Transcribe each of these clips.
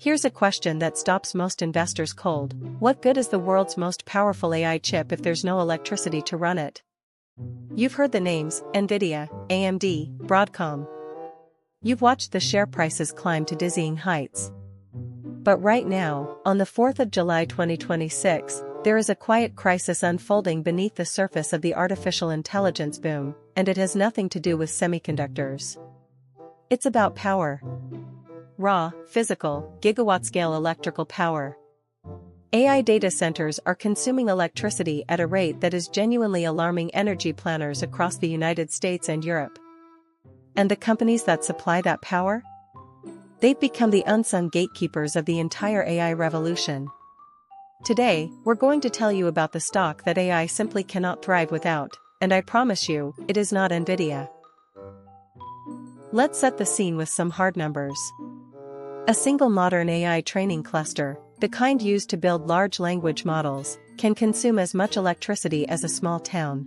Here's a question that stops most investors cold. What good is the world's most powerful AI chip if there's no electricity to run it? You've heard the names, Nvidia, AMD, Broadcom. You've watched the share prices climb to dizzying heights. But right now, on the 4th of July 2026, there is a quiet crisis unfolding beneath the surface of the artificial intelligence boom, and it has nothing to do with semiconductors. It's about power. Raw, physical, gigawatt-scale electrical power. AI data centers are consuming electricity at a rate that is genuinely alarming energy planners across the United States and Europe. And the companies that supply that power? They've become the unsung gatekeepers of the entire AI revolution. Today, we're going to tell you about the stock that AI simply cannot thrive without, and I promise you, it is not Nvidia. Let's set the scene with some hard numbers. A single modern AI training cluster, the kind used to build large language models, can consume as much electricity as a small town.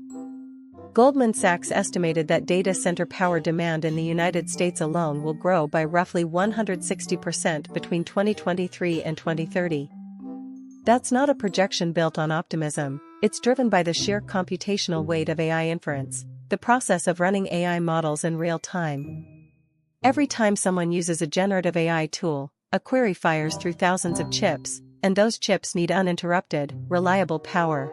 Goldman Sachs estimated that data center power demand in the United States alone will grow by roughly 160% between 2023 and 2030. That's not a projection built on optimism, it's driven by the sheer computational weight of AI inference, the process of running AI models in real time. Every time someone uses a generative AI tool, a query fires through thousands of chips, and those chips need uninterrupted, reliable power.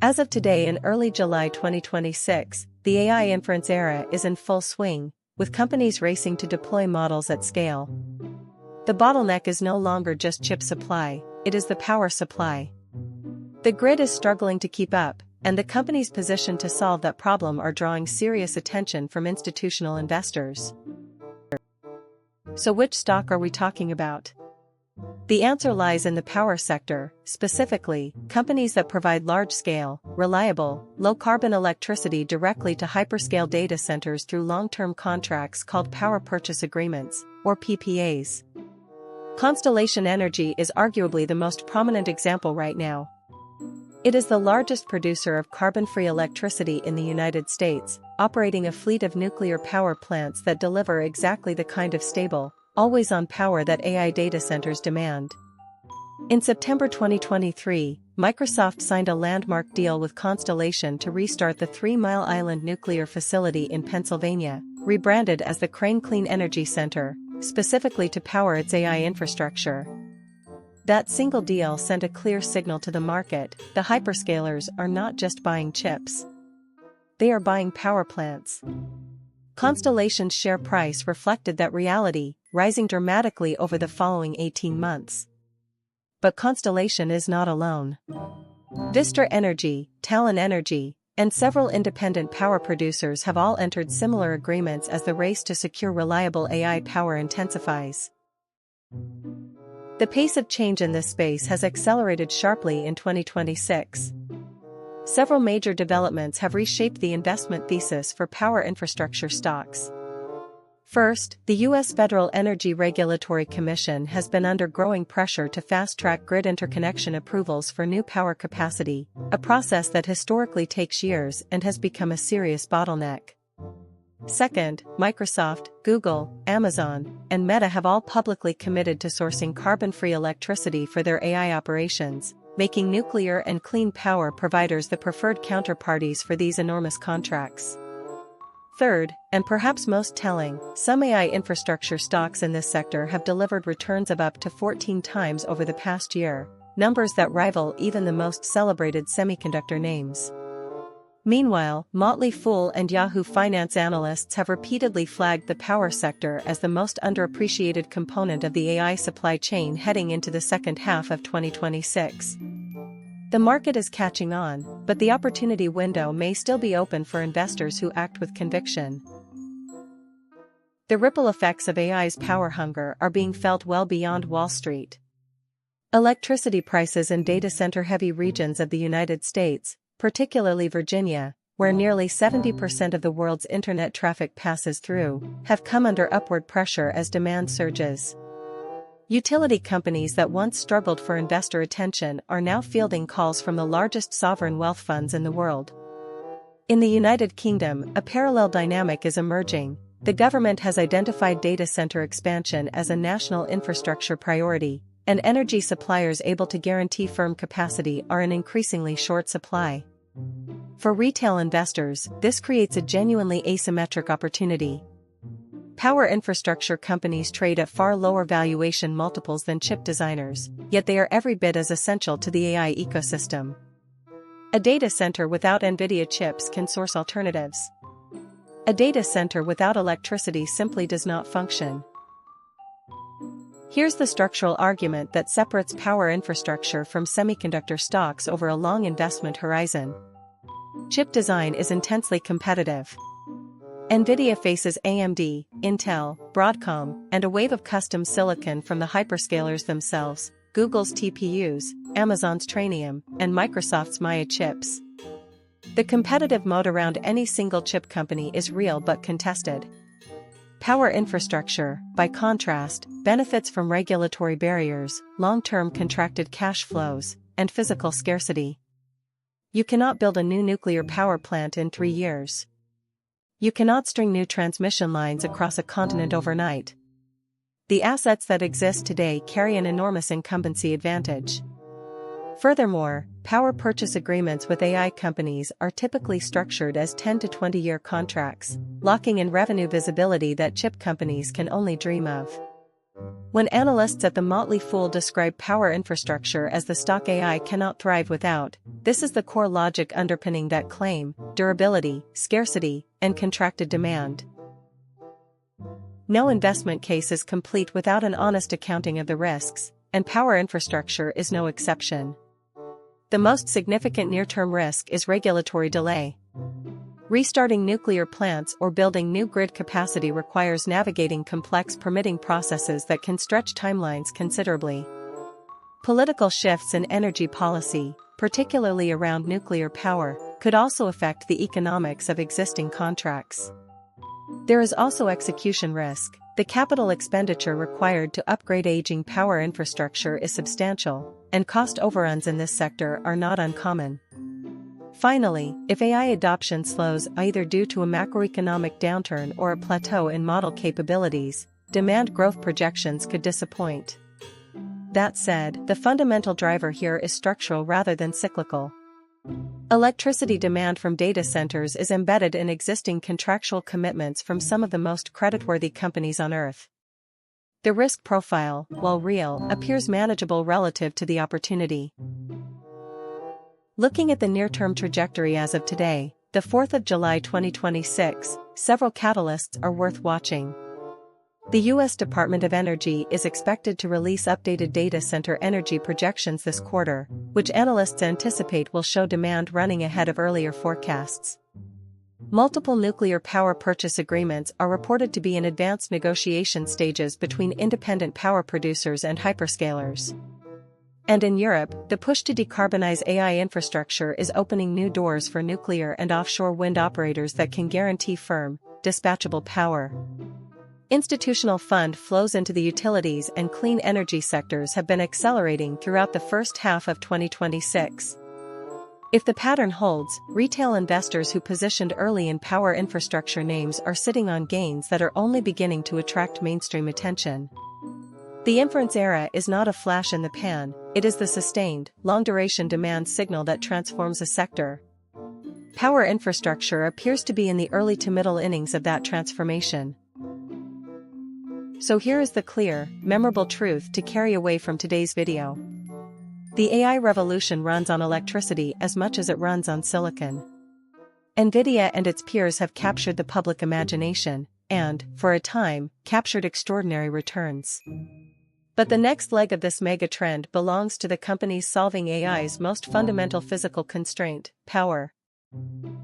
As of today in early July 2026, the AI inference era is in full swing, with companies racing to deploy models at scale. The bottleneck is no longer just chip supply, it is the power supply. The grid is struggling to keep up, and the companies positioned to solve that problem are drawing serious attention from institutional investors. So which stock are we talking about? The answer lies in the power sector, specifically, companies that provide large-scale, reliable, low-carbon electricity directly to hyperscale data centers through long-term contracts called power purchase agreements, or PPAs. Constellation Energy is arguably the most prominent example right now. It is the largest producer of carbon-free electricity in the United States, operating a fleet of nuclear power plants that deliver exactly the kind of stable, always-on power that AI data centers demand. In September 2023, Microsoft signed a landmark deal with Constellation to restart the 3 Mile Island nuclear facility in Pennsylvania, rebranded as the Crane Clean Energy Center, specifically to power its AI infrastructure. That single deal sent a clear signal to the market: the hyperscalers are not just buying chips. They are buying power plants. Constellation's share price reflected that reality, rising dramatically over the following 18 months. But Constellation is not alone. Vistra Energy, Talon Energy, and several independent power producers have all entered similar agreements as the race to secure reliable AI power intensifies. The pace of change in this space has accelerated sharply in 2026. Several major developments have reshaped the investment thesis for power infrastructure stocks. First, the U.S. Federal Energy Regulatory Commission has been under growing pressure to fast-track grid interconnection approvals for new power capacity, a process that historically takes years and has become a serious bottleneck. Second, Microsoft, Google, Amazon, and Meta have all publicly committed to sourcing carbon-free electricity for their AI operations, making nuclear and clean power providers the preferred counterparties for these enormous contracts. Third, and perhaps most telling, some AI infrastructure stocks in this sector have delivered returns of up to 14 times over the past year, numbers that rival even the most celebrated semiconductor names. Meanwhile, Motley Fool and Yahoo Finance analysts have repeatedly flagged the power sector as the most underappreciated component of the AI supply chain heading into the second half of 2026. The market is catching on, but the opportunity window may still be open for investors who act with conviction. The ripple effects of AI's power hunger are being felt well beyond Wall Street. Electricity prices in data center-heavy regions of the United States, particularly Virginia, where nearly 70% of the world's internet traffic passes through, have come under upward pressure as demand surges. Utility companies that once struggled for investor attention are now fielding calls from the largest sovereign wealth funds in the world. In the United Kingdom, a parallel dynamic is emerging, The government has identified data center expansion as a national infrastructure priority, and energy suppliers able to guarantee firm capacity are in increasingly short supply. For retail investors, this creates a genuinely asymmetric opportunity. Power infrastructure companies trade at far lower valuation multiples than chip designers, yet they are every bit as essential to the AI ecosystem. A data center without Nvidia chips can source alternatives. A data center without electricity simply does not function. Here's the structural argument that separates power infrastructure from semiconductor stocks over a long investment horizon. Chip design is intensely competitive. Nvidia faces AMD, Intel, Broadcom, and a wave of custom silicon from the hyperscalers themselves, Google's TPUs, Amazon's Trainium, and Microsoft's Maya chips. The competitive moat around any single chip company is real but contested. Power infrastructure, by contrast, benefits from regulatory barriers, long-term contracted cash flows, and physical scarcity. You cannot build a new nuclear power plant in 3 years. You cannot string new transmission lines across a continent overnight. The assets that exist today carry an enormous incumbency advantage. Furthermore, power purchase agreements with AI companies are typically structured as 10 to 20-year contracts, locking in revenue visibility that chip companies can only dream of. When analysts at the Motley Fool describe power infrastructure as the stock AI cannot thrive without, this is the core logic underpinning that claim: durability, scarcity, and contracted demand. No investment case is complete without an honest accounting of the risks, and power infrastructure is no exception. The most significant near-term risk is regulatory delay. Restarting nuclear plants or building new grid capacity requires navigating complex permitting processes that can stretch timelines considerably. Political shifts in energy policy, particularly around nuclear power, could also affect the economics of existing contracts. There is also execution risk. The capital expenditure required to upgrade aging power infrastructure is substantial, and cost overruns in this sector are not uncommon. Finally, if AI adoption slows either due to a macroeconomic downturn or a plateau in model capabilities, demand growth projections could disappoint. That said, the fundamental driver here is structural rather than cyclical. Electricity demand from data centers is embedded in existing contractual commitments from some of the most creditworthy companies on Earth. The risk profile, while real, appears manageable relative to the opportunity. Looking at the near-term trajectory as of today, the 4th of July 2026, several catalysts are worth watching. The U.S. Department of Energy is expected to release updated data center energy projections this quarter, which analysts anticipate will show demand running ahead of earlier forecasts. Multiple nuclear power purchase agreements are reported to be in advanced negotiation stages between independent power producers and hyperscalers. And in Europe, the push to decarbonize AI infrastructure is opening new doors for nuclear and offshore wind operators that can guarantee firm, dispatchable power. Institutional fund flows into the utilities and clean energy sectors have been accelerating throughout the first half of 2026. If the pattern holds, retail investors who positioned early in power infrastructure names are sitting on gains that are only beginning to attract mainstream attention. The Inference era is not a flash in the pan, it is the sustained, long-duration demand signal that transforms a sector. Power infrastructure appears to be in the early to middle innings of that transformation. So here is the clear, memorable truth to carry away from today's video. The AI revolution runs on electricity as much as it runs on silicon. Nvidia and its peers have captured the public imagination, and, for a time, captured extraordinary returns. But the next leg of this mega-trend belongs to the companies solving AI's most fundamental physical constraint, power.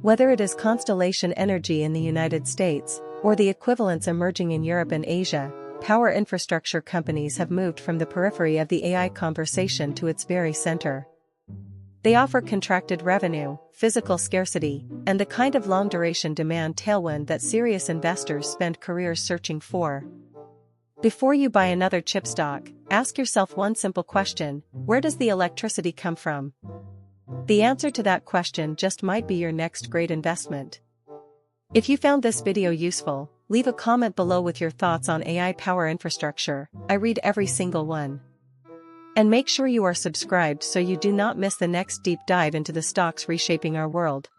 Whether it is Constellation Energy in the United States, or the equivalents emerging in Europe and Asia, power infrastructure companies have moved from the periphery of the AI conversation to its very center. They offer contracted revenue, physical scarcity, and the kind of long-duration demand tailwind that serious investors spend careers searching for. Before you buy another chip stock, ask yourself one simple question: where does the electricity come from? The answer to that question just might be your next great investment. If you found this video useful, Leave a comment below with your thoughts on AI power infrastructure. I read every single one. And make sure you are subscribed so you do not miss the next deep dive into the stocks reshaping our world.